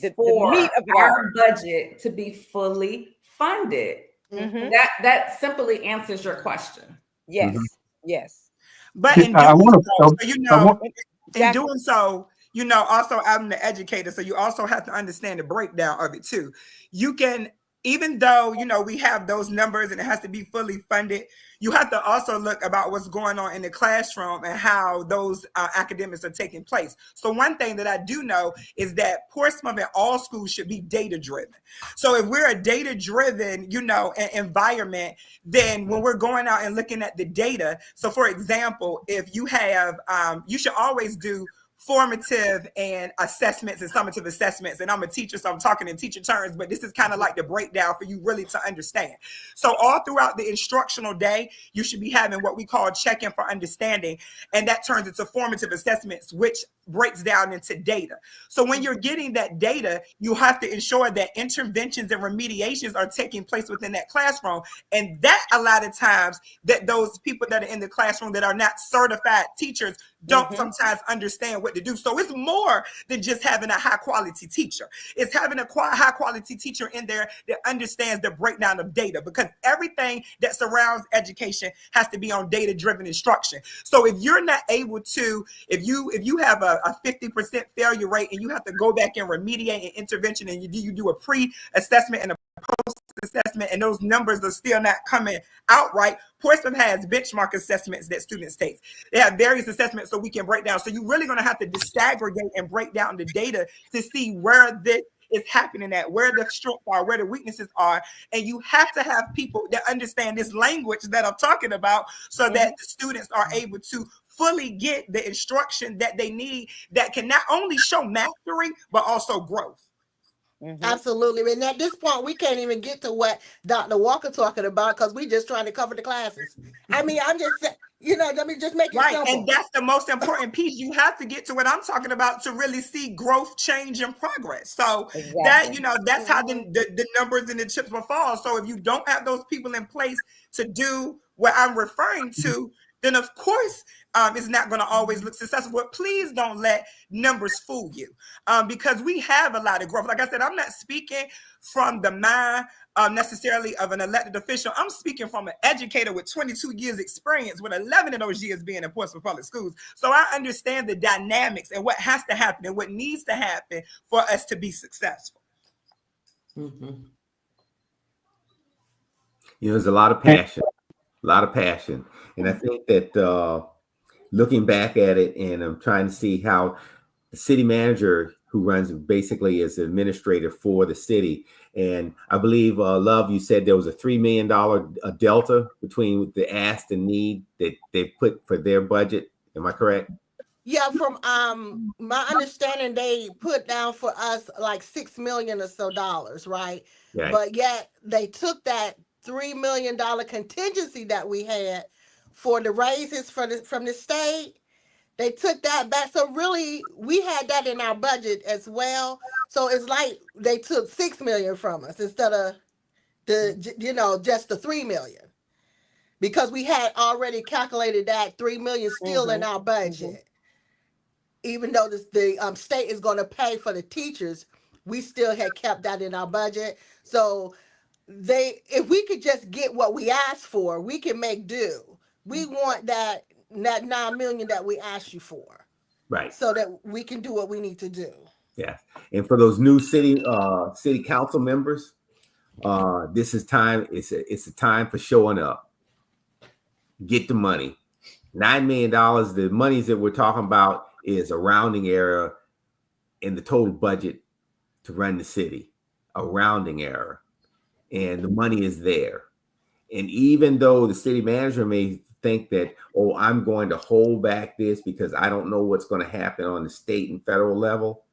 The for meat of it our all. budget to be fully funded. Mhm. That simply answers your question. Yes. Mhm. Yes. But in I doing want so, to. you I know, want. in Jacki, doing so, also I'm the educator, so you also have to understand the breakdown of it too. You can, even though we have those numbers and it has to be fully funded, you have to also look about what's going on in the classroom and how those academics are taking place. So one thing that I do know is that Portsmouth and all schools should be data driven. So if we're a data driven, environment, then when we're going out and looking at the data, so for example, if you have, you should always do formative and assessments and summative assessments. And I'm a teacher, so I'm talking in teacher terms, but this is kind of like the breakdown for you really to understand. So all throughout the instructional day, you should be having what we call check-in for understanding. And that turns into formative assessments, which breaks down into data. So when you're getting that data, you have to ensure that interventions and remediations are taking place within that classroom. And that a lot of times that those people that are in the classroom that are not certified teachers don't sometimes understand what to do. So it's more than just having a high quality teacher. It's having a high quality teacher in there that understands the breakdown of data, because everything that surrounds education has to be on data driven instruction. So if you're not able to, if you have a 50% failure rate and you have to go back and remediate an intervention, and you do a pre-assessment and a post-assessment and those numbers are still not coming out right, Portsmouth has benchmark assessments that students take. They have various assessments so we can break down. So you're really going to have to disaggregate and break down the data to see where this is happening at, where the strengths are, where the weaknesses are. And you have to have people that understand this language that I'm talking about so that the students are able to fully get the instruction that they need that can not only show mastery, but also growth. Absolutely. And at this point, we can't even get to what Dr. Walker talking about because we just trying to cover the classes. I mean, I'm just saying, let me just make it Right. simple. And that's the most important piece. You have to get to what I'm talking about to really see growth, change, and progress. So that, that's how the numbers and the chips will fall. So if you don't have those people in place to do what I'm referring to, then of course it's not going to always look successful. But please don't let numbers fool you, because we have a lot of growth. Like I said, I'm not speaking from the mind necessarily of an elected official. I'm speaking from an educator with 22 years experience, with 11 of those years being in Portsmouth Public Schools. So I understand the dynamics and what has to happen and what needs to happen for us to be successful. There's a lot of passion, and I think that looking back at it, and I'm trying to see how the city manager, who runs basically as administrator for the city, and I believe, Love, you said there was a $3 million delta between the ask and need that they put for their budget. Am I correct? Yeah, from my understanding, they put down for us like $6 million or so dollars, right? Right. But yet they took that $3 million contingency that we had for the raises from the state. They took that back. So really, we had that in our budget as well. So it's like they took $6 million from us instead of just the $3 million, because we had already calculated that $3 million still in our budget. Even though the state is going to pay for the teachers, we still had kept that in our budget. So if we could just get what we asked for, we can make do. We want that $9 million that we asked you for, right? So that we can do what we need to do. Yeah, and for those new city council members, this is time. It's a time for showing up. Get the money. $9 million. The monies that we're talking about is a rounding error in the total budget to run the city, a rounding error, and the money is there. And even though the city manager may think that, oh, I'm going to hold back this because I don't know what's going to happen on the state and federal level,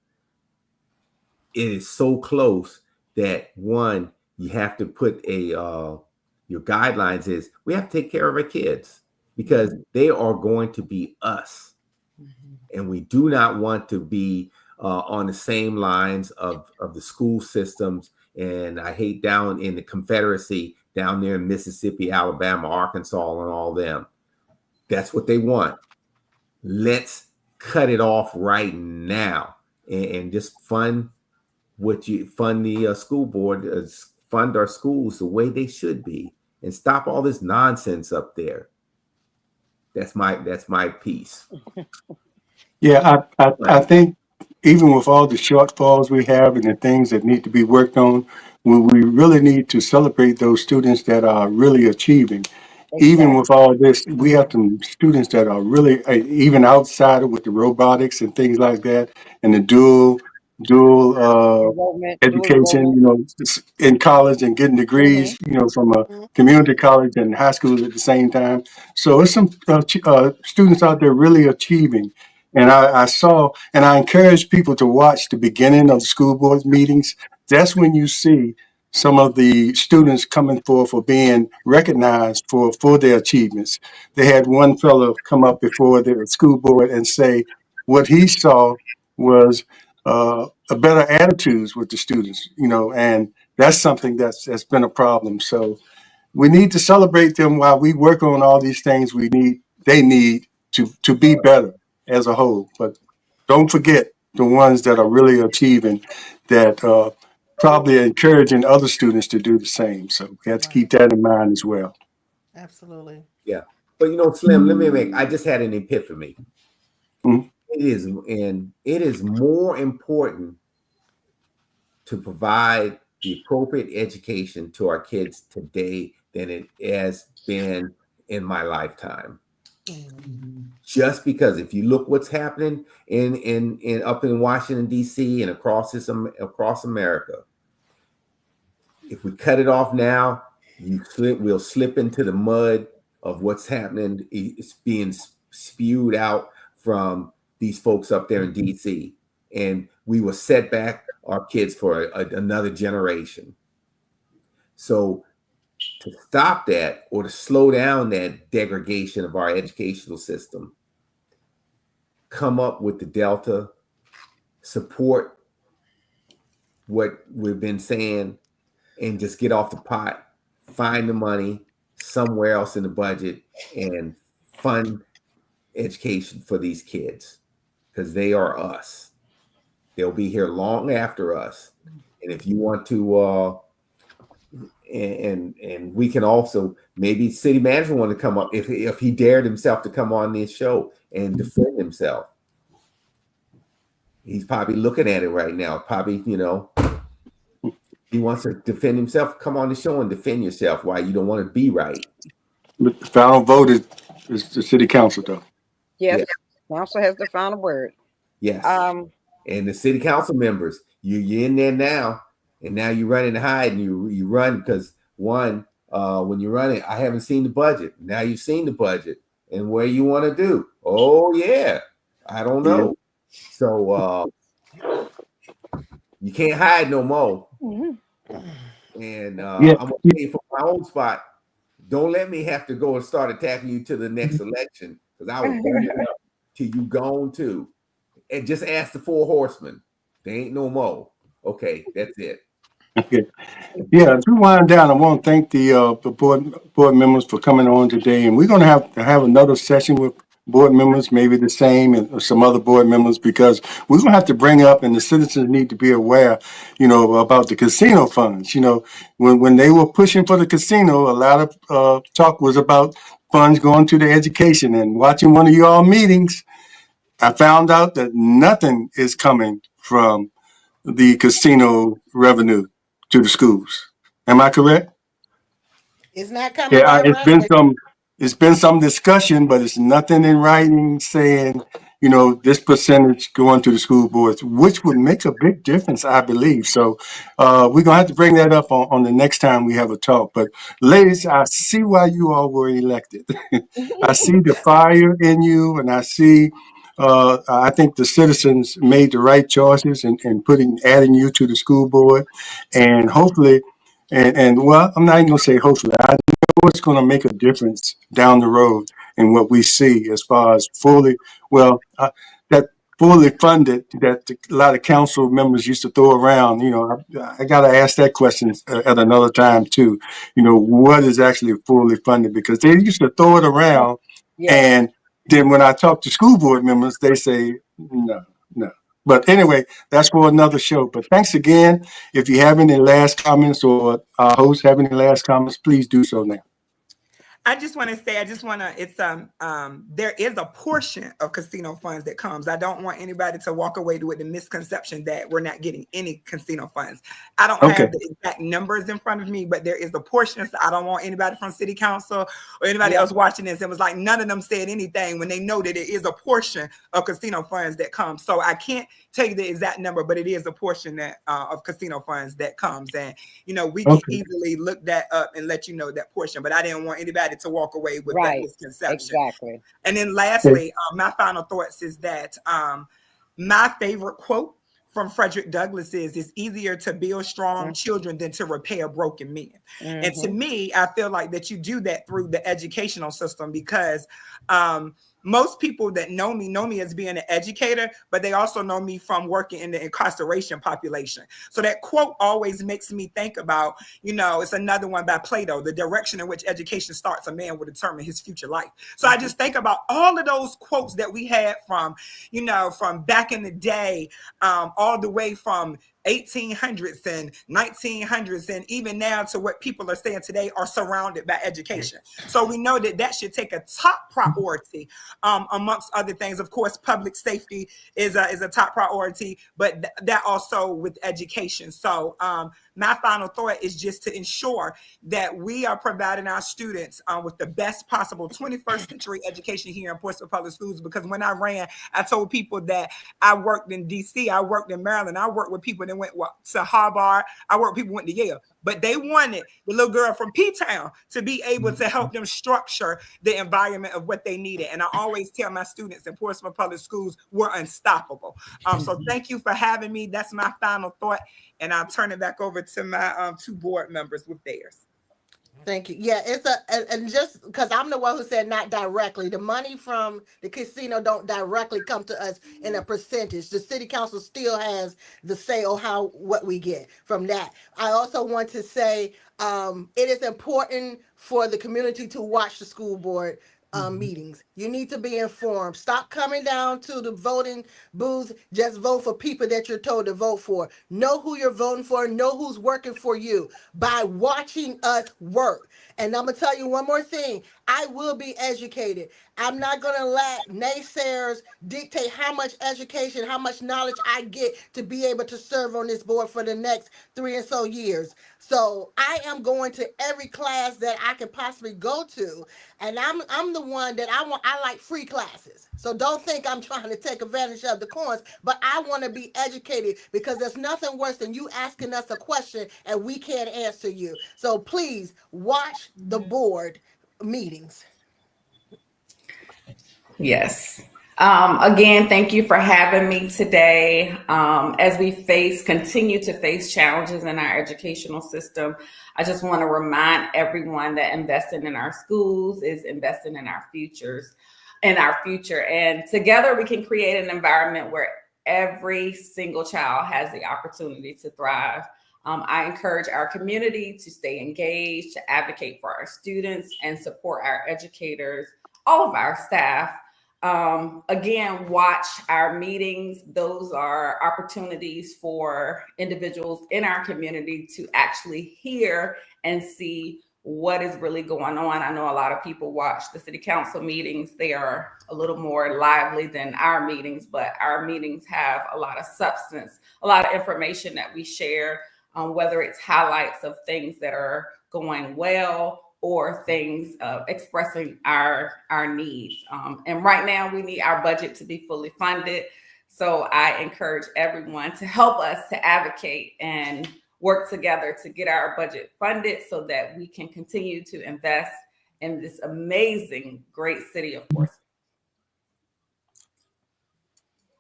it is so close that one, you have to put your guidelines is we have to take care of our kids because they are going to be us. And we do not want to be on the same lines of the school systems. And I hate down in the Confederacy, down there in Mississippi, Alabama, Arkansas, and all them. That's what they want. let's cut it off right now and just fund the school board, fund our schools the way they should be, and stop all this nonsense up there. That's my piece. Yeah, I think even with all the shortfalls we have and the things that need to be worked on, we really need to celebrate those students that are really achieving. Even with all this, we have some students that are really even outside of with the robotics and things like that, and the dual Dual education, enrollment. in college and getting degrees, from a community college and high school at the same time. So there's some students out there really achieving. And I saw, and I encourage people to watch the beginning of the school board meetings. That's when you see some of the students coming forth for being recognized for their achievements. They had one fellow come up before the school board and say what he saw was a better attitudes with the students, and that's something that's been a problem. So we need to celebrate them while we work on all these things they need to be better as a whole. But don't forget the ones that are really achieving that probably encouraging other students to do the same. So we have to keep that in mind as well. Absolutely. Yeah. But Slim, I just had an epiphany. Mhm. It is more important to provide the appropriate education to our kids today than it has been in my lifetime. Just because if you look what's happening in up in Washington D.C. and across America, if we cut it off now, we'll slip into the mud of what's happening. It's being spewed out from these folks up there in D.C. and we will set back our kids for another generation. So to stop that or to slow down that degradation of our educational system, come up with the delta, support what we've been saying, and just get off the pot, find the money somewhere else in the budget and fund education for these kids because they are us. They'll be here long after us. And if you want to and we can also maybe city manager want to come up if he dared himself to come on this show and defend himself. He's probably looking at it right now. Probably, he wants to defend himself. Come on the show and defend yourself. Why you don't want to be right? But the final vote is the city council, though. Yes, Yeah. council has the final word. Yes. And the city council members, you're in there now, and now you run and hide, and you run because when you're running, I haven't seen the budget. Now you've seen the budget, and where you want to do? Oh yeah, I don't know. Yeah. So you can't hide no more. Mm-hmm. And I'm gonna say for my own spot, don't let me have to go and start attacking you to the next election because I will bring it up till you gone too. And just ask the 4 horsemen. They ain't no more. Okay, that's it. Okay. Yeah, as we wind down, I want to thank the board members for coming on today, and we're going to have another session with board members, maybe the same, and some other board members, because we're going to have to bring up, and the citizens need to be aware, about the casino funds. When they were pushing for the casino, a lot of talk was about funds going to the education. And watching one of y'all meetings, I found out that nothing is coming from the casino revenue to the schools. Am I correct? It's not coming Yeah, right around. it's been some discussion, but it's nothing in writing saying, this percentage going to the school boards, which would make a big difference, I believe. So we're gonna have to bring that up on the next time we have a talk. But ladies, I see why you all were elected. I see the fire in you, and I think the citizens made the right choices in adding you to the school board, and hopefully, and well, I'm not even gonna say hopefully. I know it's going to make a difference down the road in what we see as far as that fully funded that a lot of council members used to throw around. I got to ask that question at another time too. What is actually fully funded, because they used to throw it around. Yes. And Then when I talk to school board members, they say, no, no. But anyway, that's for another show. But thanks again. If you have any last comments or our hosts have any last comments, please do so now. I just want to say, it's there is a portion of casino funds that comes. I don't want anybody to walk away with the misconception that we're not getting any casino funds. I don't Okay. have the exact numbers in front of me, but there is a portion. So I don't want anybody from city council or anybody else watching this. It was like none of them said anything when they know that it is a portion of casino funds that comes. So I can't tell you the exact number, but it is a portion that of casino funds that comes. And, you know, we can easily look that up and let you know that portion, but I didn't want anybody to walk away with that misconception. Exactly. And then lastly, my final thoughts is that my favorite quote from Frederick Douglass is, it's easier to build strong children than to repair broken men. And to me, I feel like that you do that through the educational system, because most people that know me as being an educator, but they also know me from working in the incarceration population. So that quote always makes me think about, you know, it's another one by Plato, the direction in which education starts a man will determine his future life. So I just think about all of those quotes that we had from, you know, from back in the day, all the way from 1800s and 1900s, and even now to what people are saying today, are surrounded by education. So we know that that should take a top priority amongst other things. Of course, public safety is a top priority, but that also with education. So my final thought is just to ensure that we are providing our students with the best possible 21st century education here in Portsmouth Public Schools. Because when I ran, I told people that I worked in DC, I worked in Maryland, I worked with people that went to Harvard, I worked with people who went to Yale, but they wanted the little girl from P-Town to be able to help them structure the environment of what they needed. And I always tell my students in Portsmouth Public Schools, we're unstoppable. So thank you for having me. That's my final thought. And I'll turn it back over to my two board members with theirs. Thank you. Yeah, and just because I'm the one who said not directly, the money from the casino don't directly come to us in a percentage. The city council still has the say on what we get from that. I also want to say it is important for the community to watch the school board meetings. You need to be informed. Stop coming down to the voting booth. Just vote for people that you're told to vote for. Know who you're voting for. Know who's working for you by watching us work. And I'm going to tell you one more thing. I will be educated. I'm not going to let naysayers dictate how much education, how much knowledge I get to be able to serve on this board for the next 3 or so years. So I am going to every class that I can possibly go to. And I'm the one that I like free classes. So don't think I'm trying to take advantage of the coins, but I want to be educated, because there's nothing worse than you asking us a question and we can't answer you. So please watch the board meetings. Yes. Again, thank you for having me today. As we continue to face challenges in our educational system, I just want to remind everyone that investing in our schools is investing in our future. And together we can create an environment where every single child has the opportunity to thrive. I encourage our community to stay engaged, to advocate for our students, and support our educators, all of our staff. Again, watch our meetings. Those are opportunities for individuals in our community to actually hear and see what is really going on. I know a lot of people watch the city council meetings. They are a little more lively than our meetings, but our meetings have a lot of substance, a lot of information that we share, whether it's highlights of things that are going well or things expressing our needs. And right now we need our budget to be fully funded. So I encourage everyone to help us to advocate and work together to get our budget funded so that we can continue to invest in this amazing, great city of Portsmouth.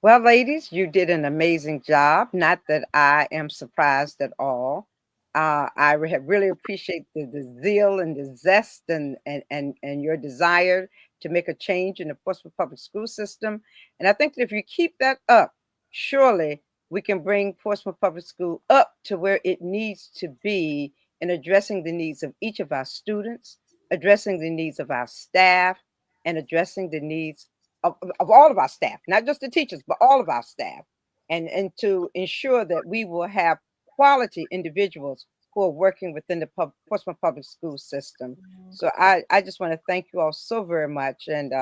Well, ladies, you did an amazing job. Not that I am surprised at all. I really appreciate the zeal and the zest and your desire to make a change in the Portsmouth public school system. And I think that if you keep that up, surely we can bring Portsmouth Public School up to where it needs to be in addressing the needs of each of our students, addressing the needs of our staff, and addressing the needs of all of our staff, not just the teachers, but all of our staff, and to ensure that we will have quality individuals who are working within the Portsmouth public school system. So I just want to thank you all so very much, and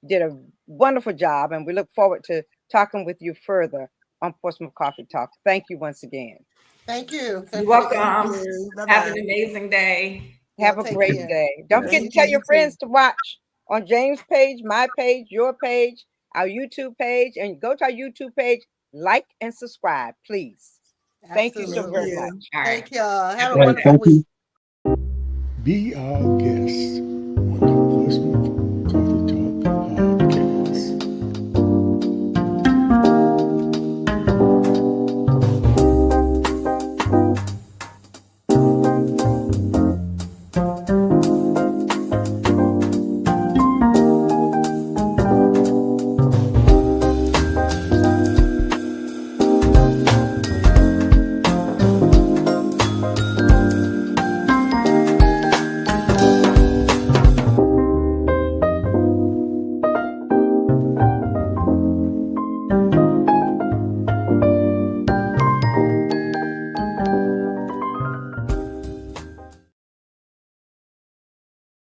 did a wonderful job, and we look forward to talking with you further on Portsmouth Coffee Talk. Thank you once again. Thank you. You're welcome. Have an Bye-bye. amazing day. Have a Take great care. day. Don't forget to Thank tell you, your you friends too. to watch on James' page, my page, your page, our YouTube page, and go to our YouTube page, like and subscribe, please. Thank you so very Absolutely. much. All right. Thank y'all. Have a All right, wonderful thank week. you. Be our guest on the Portsmouth